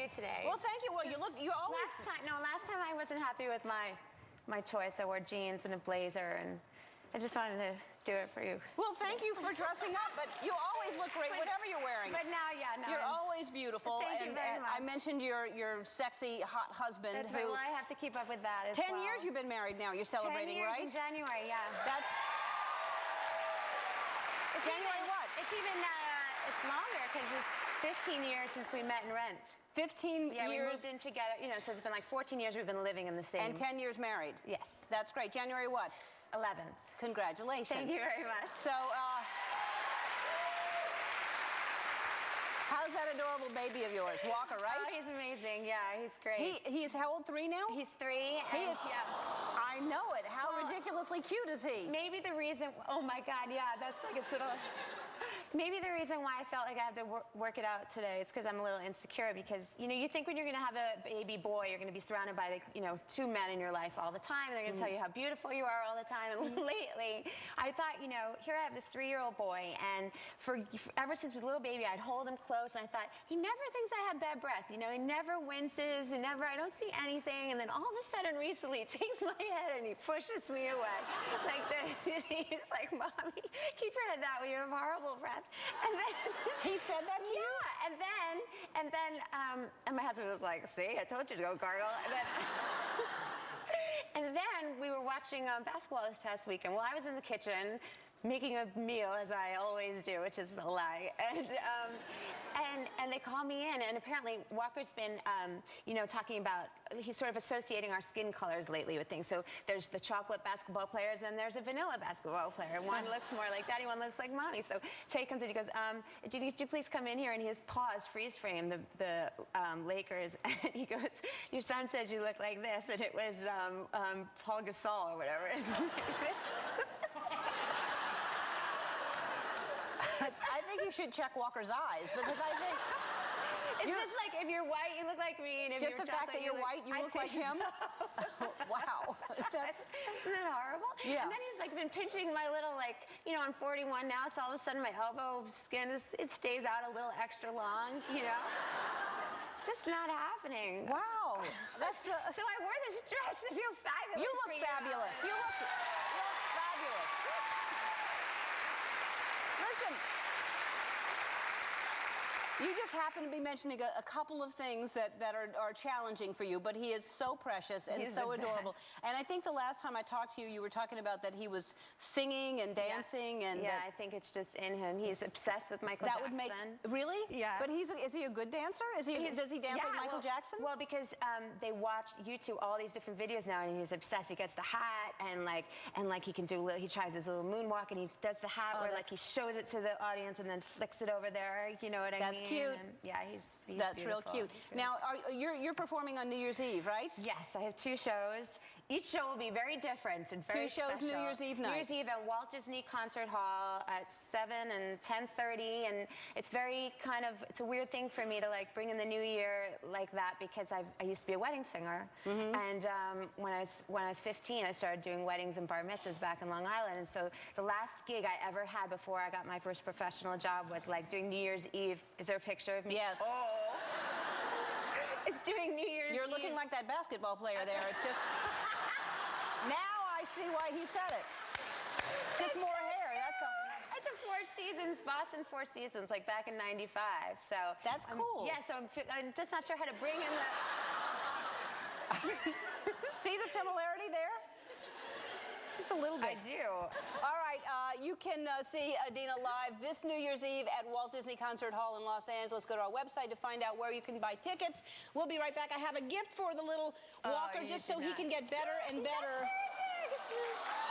day today. Well, thank you. Well, you always... Last time I wasn't happy with my choice. I wore jeans and a blazer, and I just wanted to do it for you. Well, thank you for dressing up, but you always look great, whatever you're wearing. But now, yeah, no. You're always beautiful. Thank you very much. I mentioned your sexy, hot husband. That's right. Well, I have to keep up with that as 10 years you've been married now. You're celebrating, 10 years right? in January, yeah. That's... January what? It's even, it's longer because it's 15 years since we met in Rent. 15 years? We moved years? in together, you know, so it's been like 14 years we've been living in the same... And 10 years married? Yes. That's great. January what? 11th. Congratulations. Thank you very much. So, how's that adorable baby of yours? Walker, right? Oh, he's amazing. Yeah, he's great. He's how old? 3 now? He's 3. He is. Yeah. I know it. How ridiculously cute is he? Maybe the reason. Oh my God. Yeah, that's like it's little. Maybe the reason why I felt like I had to work it out today is because I'm a little insecure. Because you know, you think when you're going to have a baby boy, you're going to be surrounded by like, 2 men in your life all the time, and they're going to tell you how beautiful you are all the time. And lately, I thought, here I have this 3-year-old boy, and ever since he was a little baby, I'd hold him close, and I thought he never thinks I have bad breath. He never winces, and I don't see anything. And then all of a sudden, recently, he takes my head and he pushes me away, like he's like, "Mommy, keep your head that way. You have horrible breath." And then he said that to you? Yeah, and then my husband was like, "See, I told you to go gargle." And then we were watching basketball this past weekend. Well, I was in the kitchen making a meal, as I always do, which is a lie. And they call me in, and apparently Walker's been, talking about, he's sort of associating our skin colors lately with things. So there's the chocolate basketball players, and there's a vanilla basketball player. One looks more like daddy, one looks like mommy. So Tay comes in, he goes, could you please come in here? And his paws freeze frame the Lakers, and he goes, "Your son says you look like this," and it was Paul Gasol or whatever his name is. I think you should check Walker's eyes, because I think... It's just like, if you're white, you look like me, and if just you're the fact that you're white, you look like him? So. Wow. Isn't that horrible? Yeah. And then he's been pinching my little, I'm 41 now, so all of a sudden my elbow skin, it stays out a little extra long, It's just not happening. Wow. That's... So I wore this dress to feel fabulous. You look fabulous. You look fabulous. Listen, you just happen to be mentioning a couple of things that are challenging for you, but he is so precious and so adorable. And I think the last time I talked to you, you were talking about that he was singing and dancing. Yeah, and I think it's just in him. He's obsessed with Michael Jackson. That would make... Really? Yeah. But is he a good dancer? Does he dance like Michael Jackson? Well, because they watch YouTube, all these different videos now, and he's obsessed. He gets the hat, and he can do he tries his little moonwalk, and he does the hat where he shows it to the audience and then flicks it over there. You know what I mean? That's cute. And, yeah, he's That's beautiful. real cute. Now, you're performing on New Year's Eve, right? Yes, I have 2 shows. Each show will be very different and very 2 shows special. New Year's Eve night. New Year's Eve at Walt Disney Concert Hall at 7 and 10:30, and it's very it's a weird thing for me to bring in the new year like that, because I used to be a wedding singer, and when I was 15, I started doing weddings and bar mitzvahs back in Long Island, and so the last gig I ever had before I got my first professional job was doing New Year's Eve. Is there a picture of me? Yes. Oh. It's doing New Year's Eve. You're looking like that basketball player there. It's just... Now I see why he said it. It's just more hair, that's all. At the Four Seasons, Boston Four Seasons, back in '95. So that's cool. Yeah, so I'm just not sure how to bring in the... See the similarity there? Just a little bit. I do. All right, you can see Idina live this New Year's Eve at Walt Disney Concert Hall in Los Angeles. Go to our website to find out where you can buy tickets. We'll be right back. I have a gift for the little Walker, just so he can get better and better. That's perfect.